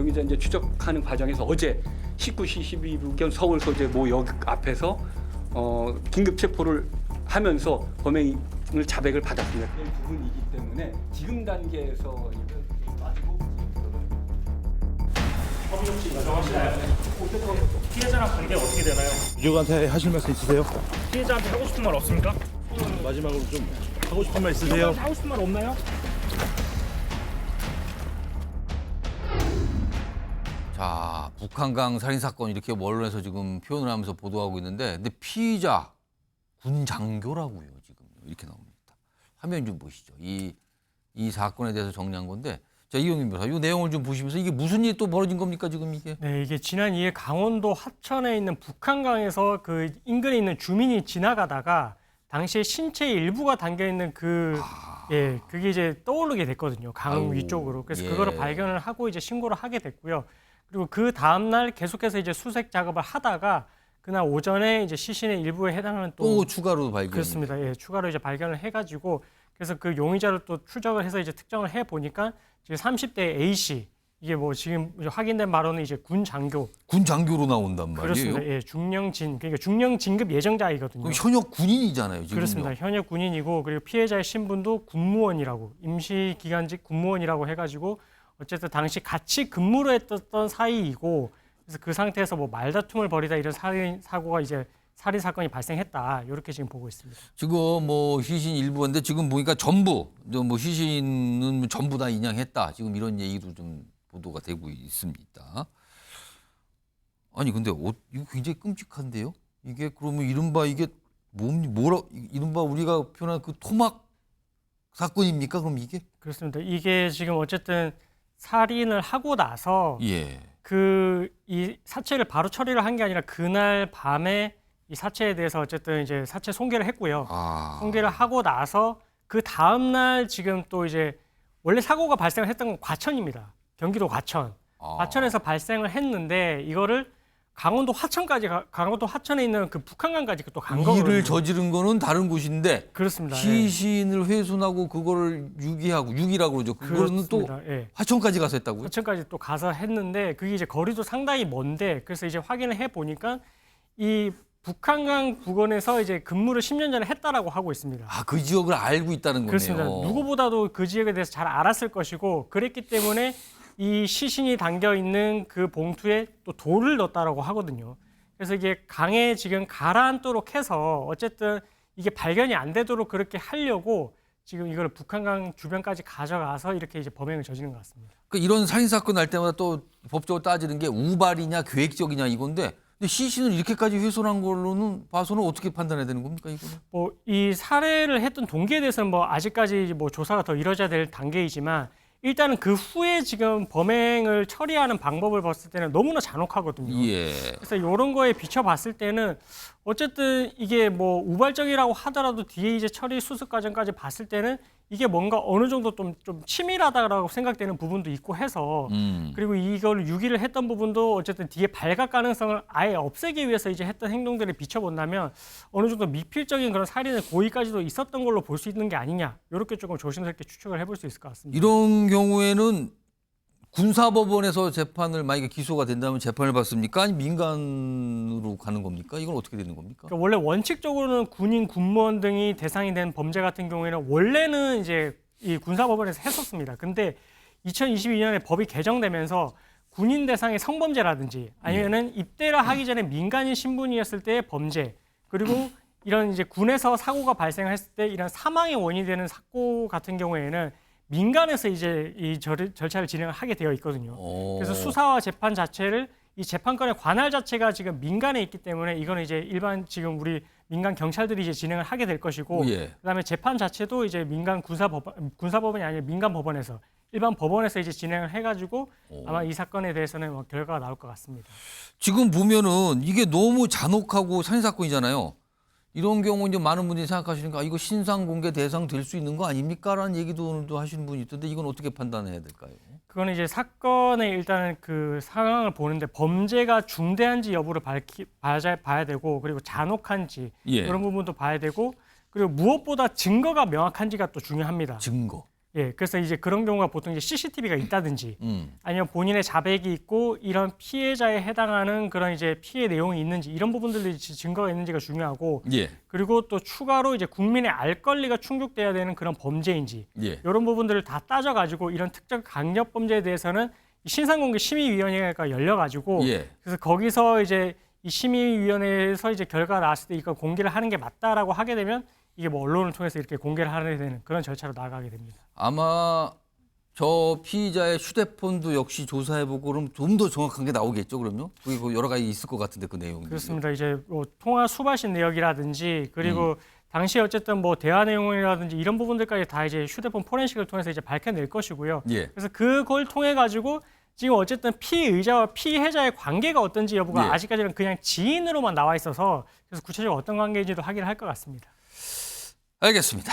용의자 이제 추적하는 과정에서 어제 19시 12분경 서울 소재 모 역 앞에서 긴급 체포를 하면서 범행을 자백을 받았습니다. 이 부분이기 때문에 지금 단계에서 법인 혹시 인정하시나요? 피해자랑 관계 어떻게 되나요? 유족한테 하실 말씀 있으세요? 피해자한테 하고 싶은 말 없습니까? 마지막으로 좀 하고 싶은 말 있으세요? 피해자한테 하고 싶은 말 없나요? 자, 북한강 살인 사건 이렇게 언론에서 지금 표현을 하면서 보도하고 있는데, 근데 피의자 군 장교라고요 지금 이렇게 나옵니다. 화면 좀 보시죠. 이 사건에 대해서 정리한 건데, 자 이경민 변호사, 이 내용을 좀 보시면서 이게 무슨 일이 또 벌어진 겁니까 지금 이게? 네, 이게 지난 2일 강원도 하천에 있는 북한강에서 그 인근에 있는 주민이 지나가다가 당시에 신체 일부가 담겨 있는 그게 이제 떠오르게 됐거든요. 강 아유, 위쪽으로. 그래서 예. 그거를 발견을 하고 이제 신고를 하게 됐고요. 그리고 그 다음 날 계속해서 이제 수색 작업을 하다가 그날 오전에 이제 시신의 일부에 해당하는 또 추가로 발견. 그렇습니다. 예, 추가로 이제 발견을 해가지고 그래서 그 용의자를 또 추적을 해서 이제 특정을 해 보니까 지금 30대 A 씨 이게 뭐 지금 확인된 바로는 이제 군 장교. 군 장교로 나온단 말이에요. 그렇습니다. 예, 그러니까 중령 진급 예정자이거든요. 그럼 현역 군인이잖아요 지금. 그렇습니다. 현역 군인이고 그리고 피해자의 신분도 군무원이라고 임시기간직 군무원이라고 해가지고 어쨌든 당시 같이 근무를 했던 사이이고 그래서 그 상태에서 뭐 말다툼을 벌이다 이런 살인 사건이 발생했다 이렇게 지금 보고 있습니다. 지금 뭐 시신 일부인데 지금 보니까 전부 뭐 시신은 전부 다 인양했다. 지금 이런 얘기도 좀 보도가 되고 있습니다. 아니 근데 이거 굉장히 끔찍한데요? 이게 그러면 이른바 이게 이른바 우리가 표현한 그 토막 사건입니까? 그럼 이게? 그렇습니다. 이게 지금 어쨌든 살인을 하고 나서 예. 이 사체를 바로 처리를 한 게 아니라 그날 밤에 이 사체에 대해서 어쨌든 이제 사체 손괴를 했고요. 손괴를 하고 나서 그 다음 날 지금 또 이제 원래 사고가 발생을 했던 건 과천입니다. 경기도 과천. 과천에서 발생을 했는데 이거를 강원도 하천에 있는 그 북한강까지 또 간 거거든요. 일을 저지른 거는 다른 곳인데 그렇습니다. 시신을 훼손하고 그거를 유기라고 그러죠. 그거는 또 그렇습니다. 예. 화천까지 가서 했다고요? 하천까지 또 가서 했는데 그게 이제 거리도 상당히 먼데 그래서 이제 확인을 해 보니까 이 북한강 부근에서 이제 근무를 10년 전에 했다라고 하고 있습니다. 그 지역을 알고 있다는 거네요. 그렇습니다. 누구보다도 그 지역에 대해서 잘 알았을 것이고 그랬기 때문에 이 시신이 담겨 있는 그 봉투에 또 돌을 넣었다라고 하거든요. 그래서 이게 강에 지금 가라앉도록 해서 어쨌든 이게 발견이 안 되도록 그렇게 하려고 지금 이걸 북한강 주변까지 가져가서 이렇게 이제 범행을 저지른 것 같습니다. 이런 살인 사건 날 때마다 또 법적으로 따지는 게 우발이냐 계획적이냐 이건데, 근데 시신을 이렇게까지 훼손한 걸로는 봐서는 어떻게 판단해야 되는 겁니까 이거는? 뭐 이 살해를 했던 동기에 대해서는 뭐 아직까지 뭐 조사가 더 이루어져야 될 단계이지만 일단은 그 후에 지금 범행을 처리하는 방법을 봤을 때는 너무나 잔혹하거든요. 예. 그래서 이런 거에 비춰봤을 때는 어쨌든 이게 뭐 우발적이라고 하더라도 뒤에 이제 처리 수습 과정까지 봤을 때는 이게 뭔가 어느 정도 좀 치밀하다라고 생각되는 부분도 있고 해서 그리고 이걸 유기를 했던 부분도 어쨌든 뒤에 발각 가능성을 아예 없애기 위해서 이제 했던 행동들을 비춰본다면 어느 정도 미필적인 그런 살인의 고의까지도 있었던 걸로 볼 수 있는 게 아니냐 이렇게 조금 조심스럽게 추측을 해볼 수 있을 것 같습니다. 이런 경우에는 군사법원에서 재판을 만약에 기소가 된다면 재판을 받습니까? 아니 민간으로 가는 겁니까? 이건 어떻게 되는 겁니까? 그러니까 원래 원칙적으로는 군인, 군무원 등이 대상이 된 범죄 같은 경우에는 원래는 이제 이 군사법원에서 했었습니다. 근데 2022년에 법이 개정되면서 군인 대상의 성범죄라든지 아니면은 입대를 하기 전에 민간인 신분이었을 때의 범죄 그리고 이런 이제 군에서 사고가 발생했을 때 이런 사망의 원인이 되는 사고 같은 경우에는 민간에서 이제 이 절차를 진행을 하게 되어 있거든요. 그래서 수사와 재판 자체를 이 재판권의 관할 자체가 지금 민간에 있기 때문에 이거는 이제 일반 지금 우리 민간 경찰들이 이제 진행을 하게 될 것이고, 예. 그다음에 재판 자체도 이제 민간 군사법원이 아니라 민간 법원에서 일반 법원에서 이제 진행을 해가지고 아마 이 사건에 대해서는 뭐 결과가 나올 것 같습니다. 지금 보면은 이게 너무 잔혹하고 살인 사건이잖아요. 이런 경우 이제 많은 분들이 생각하시니까 이거 신상 공개 대상 될 수 있는 거 아닙니까라는 얘기도 오늘도 하시는 분이 있던데 이건 어떻게 판단해야 될까요? 그거는 이제 사건의 일단은 그 상황을 보는데 범죄가 중대한지 여부를 봐야 되고 그리고 잔혹한지 예. 그런 부분도 봐야 되고 그리고 무엇보다 증거가 명확한지가 또 중요합니다. 증거. 예, 그래서 이제 그런 경우가 보통 이제 CCTV가 있다든지 아니면 본인의 자백이 있고 이런 피해자에 해당하는 그런 이제 피해 내용이 있는지 이런 부분들이 증거가 있는지가 중요하고 예. 그리고 또 추가로 이제 국민의 알 권리가 충족돼야 되는 그런 범죄인지 예. 이런 부분들을 다 따져가지고 이런 특정 강력 범죄에 대해서는 이 신상공개 심의위원회가 열려가지고 예. 그래서 거기서 이제 이 심의위원회에서 이제 결과가 나왔을 때 이거 공개를 하는 게 맞다라고 하게 되면 이게 뭐 언론을 통해서 이렇게 공개를 하게 되는 그런 절차로 나아가게 됩니다. 아마 저 피의자의 휴대폰도 역시 조사해보고 그럼 좀 더 정확한 게 나오겠죠, 그럼요? 그게 그 여러 가지 있을 것 같은데 그 내용이. 그렇습니다. 이제 뭐 통화 수발신 내역이라든지 그리고 당시 어쨌든 뭐 대화 내용이라든지 이런 부분들까지 다 이제 휴대폰 포렌식을 통해서 이제 밝혀낼 것이고요. 예. 그래서 그걸 통해 가지고 지금 어쨌든 피의자와 피해자의 관계가 어떤지 여부가 예. 아직까지는 그냥 지인으로만 나와 있어서 그래서 구체적으로 어떤 관계인지도 확인을 할 것 같습니다. 알겠습니다.